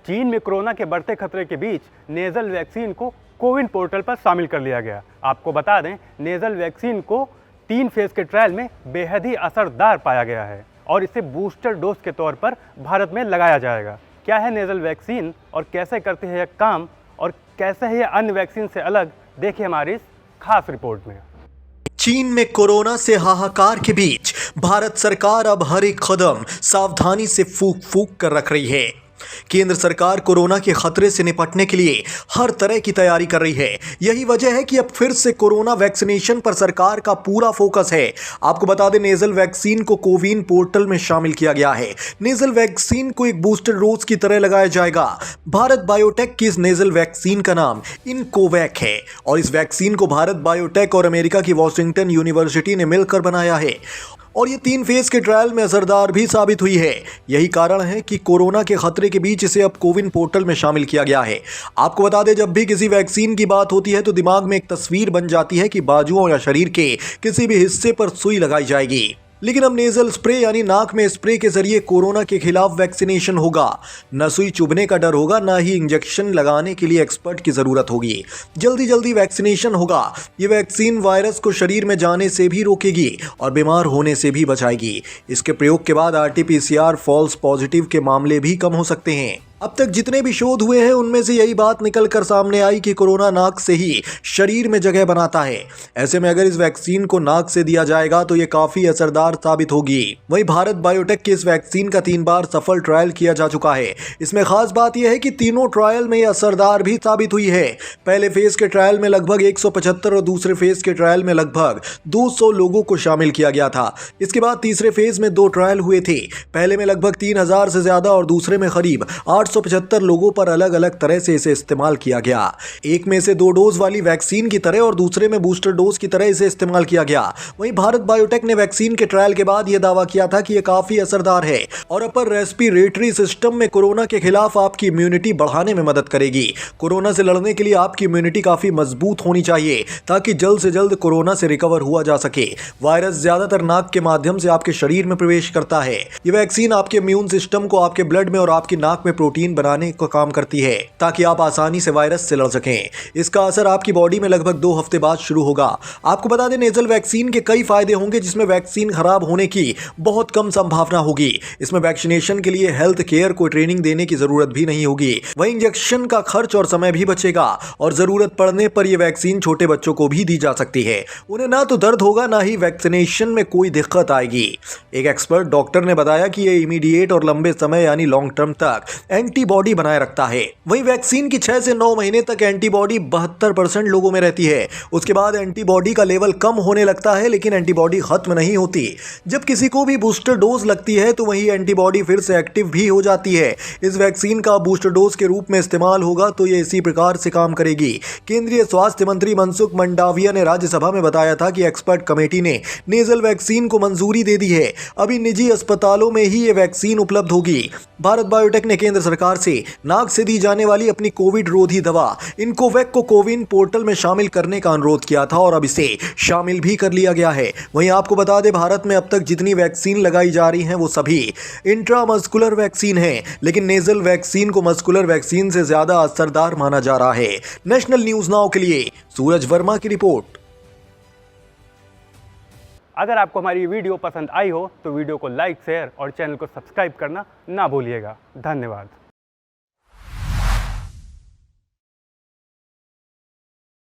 चीन में कोरोना के बढ़ते खतरे के बीच नेजल वैक्सीन को कोविन पोर्टल पर शामिल कर लिया गया। आपको बता दें, नेजल वैक्सीन को 3 फेज के ट्रायल में बेहद ही असरदार पाया गया है और इसे बूस्टर डोज के तौर पर भारत में लगाया जाएगा। क्या है नेजल वैक्सीन और कैसे करती है यह काम और कैसे है यह अन्य वैक्सीन से अलग, देखिए हमारी इस खास रिपोर्ट में। चीन में कोरोना से हाहाकार के बीच भारत सरकार अब हर एक कदम सावधानी से फूंक फूंक कर रख रही है। केंद्र सरकार कोरोना के खतरे से निपटने के लिए हर तरह की तैयारी कर रही है। यही वजह है कि अब फिर से कोरोना वैक्सीनेशन पर सरकार का पूरा फोकस है। आपको बता दें, नेजल वैक्सीन को कोविन पोर्टल में शामिल किया गया है। नेजल वैक्सीन को एक बूस्टर डोज की तरह लगाया जाएगा। भारत बायोटेक की इस नेजल वैक्सीन का नाम इनकोवैक है और इस वैक्सीन को भारत बायोटेक और अमेरिका की वॉशिंगटन यूनिवर्सिटी ने मिलकर बनाया है और ये 3 फेज के ट्रायल में असरदार भी साबित हुई है। यही कारण है कि कोरोना के खतरे के बीच इसे अब कोविन पोर्टल में शामिल किया गया है। आपको बता दें, जब भी किसी वैक्सीन की बात होती है तो दिमाग में एक तस्वीर बन जाती है कि बाजुओं या शरीर के किसी भी हिस्से पर सुई लगाई जाएगी, लेकिन अब नेजल स्प्रे यानी नाक में स्प्रे के जरिए कोरोना के खिलाफ वैक्सीनेशन होगा। न सुई चुभने का डर होगा, न ही इंजेक्शन लगाने के लिए एक्सपर्ट की जरूरत होगी। जल्दी जल्दी वैक्सीनेशन होगा। ये वैक्सीन वायरस को शरीर में जाने से भी रोकेगी और बीमार होने से भी बचाएगी। इसके प्रयोग के बाद RT-PCR फॉल्स पॉजिटिव के मामले भी कम हो सकते हैं। अब तक जितने भी शोध हुए हैं उनमें से यही बात निकल कर सामने आई कि कोरोना नाक से ही शरीर में जगह बनाता है। ऐसे में अगर इस वैक्सीन को नाक से दिया जाएगा तो ये काफी असरदार साबित होगी। वहीं भारत बायोटेक के इस वैक्सीन का 3 बार सफल ट्रायल किया जा चुका है। इसमें खास बात यह है कि तीनों ट्रायल में ये असरदार भी साबित हुई है। पहले फेज के ट्रायल में लगभग 175 और दूसरे फेज के ट्रायल में लगभग 200 लोगों को शामिल किया गया था। इसके बाद तीसरे फेज में 2 ट्रायल हुए थे। पहले में लगभग 3000 से ज्यादा और दूसरे में करीब 875 लोगों पर अलग अलग तरह से इसे इस्तेमाल किया गया। एक में इसे 2 डोज वाली वैक्सीन की तरह और दूसरे में बूस्टर डोज की तरह इसे इस्तेमाल किया गया। वहीं भारत बायोटेक ने वैक्सीन के ट्रायल के बाद यह दावा किया था कि यह काफी असरदार है और अपर रेस्पिरेटरी सिस्टम में कोरोना के खिलाफ आपकी इम्यूनिटी बढ़ाने में मदद करेगी। कोरोना से लड़ने के लिए आपकी इम्यूनिटी काफी मजबूत होनी चाहिए ताकि जल्द से जल्द कोरोना से रिकवर हुआ जा सके। वायरस ज्यादातर नाक के माध्यम से आपके शरीर में प्रवेश करता है। यह वैक्सीन आपके इम्यून सिस्टम को आपके ब्लड में और आपकी नाक में प्रोटीन बनाने का काम करती है ताकि आप आसानी से वायरस से लड़ सकें। इसका असर आपकी बॉडी में लगभग 2 हफ्ते बाद शुरू होगा। आपको बता दें, नेजल वैक्सीन के कई फायदे होंगे जिसमें वैक्सीन खराब होने की बहुत कम संभावना होगी। इसमें वैक्सीनेशन के लिए हेल्थ केयर को ट्रेनिंग देने की जरूरत भी नहीं होगी। वहीं इंजेक्शन का खर्च और समय भी बचेगा और जरूरत पड़ने पर यह वैक्सीन छोटे बच्चों को भी दी जा सकती है। उन्हें ना तो दर्द होगा, ना ही वैक्सीनेशन में कोई दिक्कत आएगी। एक एक्सपर्ट डॉक्टर ने बताया कि यह इमीडिएट और लंबे समय यानी लॉन्ग टर्म तक एंटीबॉडी बनाए रखता है। वहीं वैक्सीन की 6 से 9 महीने तक एंटीबॉडी 72% लोगों में रहती है। उसके बाद एंटीबॉडी का लेवल कम होने लगता है, लेकिन एंटीबॉडी खत्म नहीं होती। जब किसी को भी बूस्टर डोज लगती है तो वही एंटीबॉडी फिर से एक्टिव भी हो जाती है। इस वैक्सीन का बूस्टर डोज के रूप में इस्तेमाल होगा तो ये इसी प्रकार से काम करेगी। केंद्रीय स्वास्थ्य मंत्री मनसुख मंडाविया ने राज्यसभा में बताया था कि एक्सपर्ट कमेटी ने नेजल वैक्सीन को मंजूरी दे दी है। अभी निजी अस्पतालों में ही ये वैक्सीन उपलब्ध होगी। भारत बायोटेक ने केंद्र सरकार से नाक से दी जाने वाली अपनी कोविड रोधी दवा इनकोवैक को कोविन पोर्टल में शामिल करने का अनुरोध किया था और अब इसे शामिल भी कर लिया गया है। वहीं आपको बता दें, भारत में अब तक जितनी वैक्सीन लगाई जा रही हैं वो सभी इंट्रामस्कुलर वैक्सीन हैं, लेकिन नेजल वैक्सीन को मस्कुलर वैक्सीन से ज्यादा असरदार माना जा रहा है। नेशनल न्यूज नाउ के लिए सूरज वर्मा की रिपोर्ट। अगर आपको हमारी वीडियो पसंद आई हो तो वीडियो को लाइक, शेयर और चैनल को सब्सक्राइब करना ना भूलिएगा। धन्यवाद।